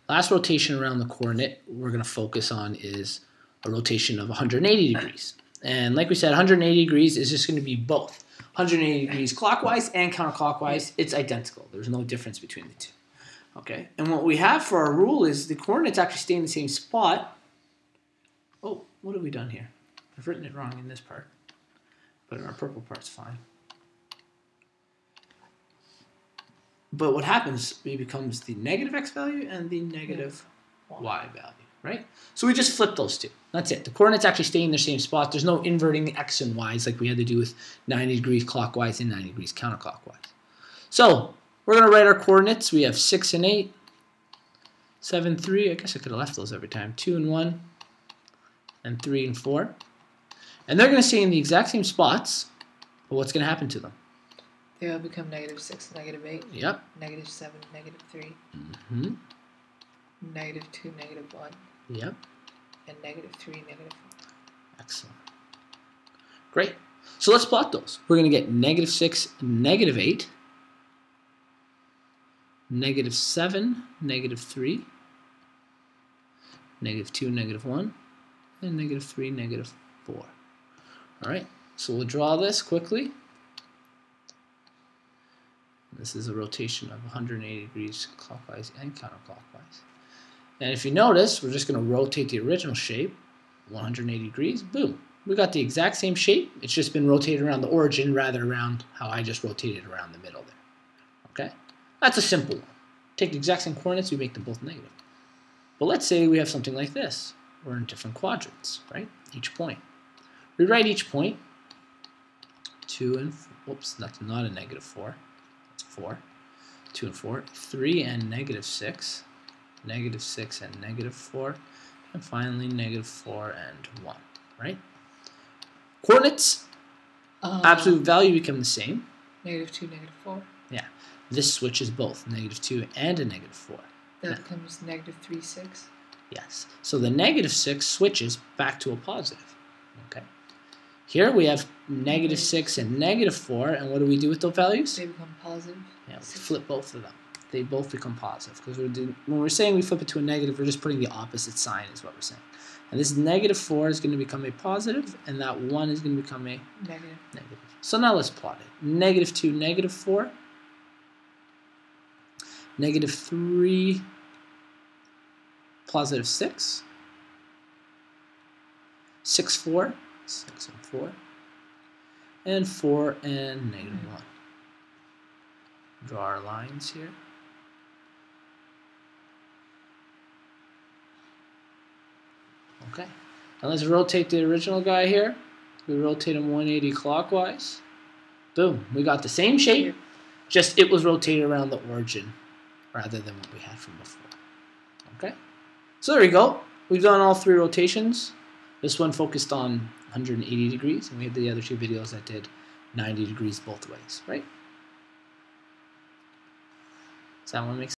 Last rotation around the coordinate we're going to focus on is a rotation of 180 degrees. And like we said, 180 degrees is just going to be both. 180 degrees clockwise and counterclockwise, it's identical. There's no difference between the two. Okay, and what we have for our rule is the coordinates actually stay in the same spot. Oh, what have we done here? I've written it wrong in this part, but in our purple part's fine. But what happens, it becomes the negative x value and the negative y value, right? So we just flip those two. That's it. The coordinates actually stay in their same spot. There's no inverting the x and y's like we had to do with 90 degrees clockwise and 90 degrees counterclockwise. So we're going to write our coordinates. We have 6 and 8, 7, 3. I guess I could have left those every time. 2 and 1, and 3 and 4. And they're going to stay in the exact same spots, but what's going to happen to them? They will become -6, -8. Yep. -7, -3. Mm-hmm. -2, -1. Yep. And -3, -4. Excellent. Great. So let's plot those. We're going to get -6, -8. -7, -3. -2, -1. And -3, -4. All right. So we'll draw this quickly. This is a rotation of 180 degrees clockwise and counterclockwise. And if you notice, we're just going to rotate the original shape 180 degrees. Boom. We got the exact same shape. It's just been rotated around the origin rather around how I just rotated around the middle there. Okay? That's a simple one. Take the exact same coordinates, we make them both negative. But let's say we have something like this. We're in different quadrants, right? Each point. We write each point 2 and, whoops, that's not a -4. 4, 2 and 4, 3 and -6, -6 and -4, and finally -4 and 1, right? Coordinates, absolute value become the same. -2, -4. Yeah, this switches both, -2 and a -4. That becomes -3, 6. Yes, so the -6 switches back to a positive, okay? Here we have -6 and -4, and what do we do with those values? They become positive. Yeah, we flip both of them. They both become positive. Because when we're saying we flip it to a negative, we're just putting the opposite sign is what we're saying. And this -4 is going to become a positive, and that 1 is going to become a negative. So now let's plot it. -2, -4. -3, +6. 6, 4. 6 and 4. And 4 and -1. Draw our lines here. Okay. Now let's rotate the original guy here. We rotate him 180 clockwise. Boom. We got the same shape, just it was rotated around the origin rather than what we had from before. Okay. So there we go. We've done all 3 rotations. This one focused on 180 degrees, and we had the other 2 videos that did 90 degrees both ways, right? Does that one make sense?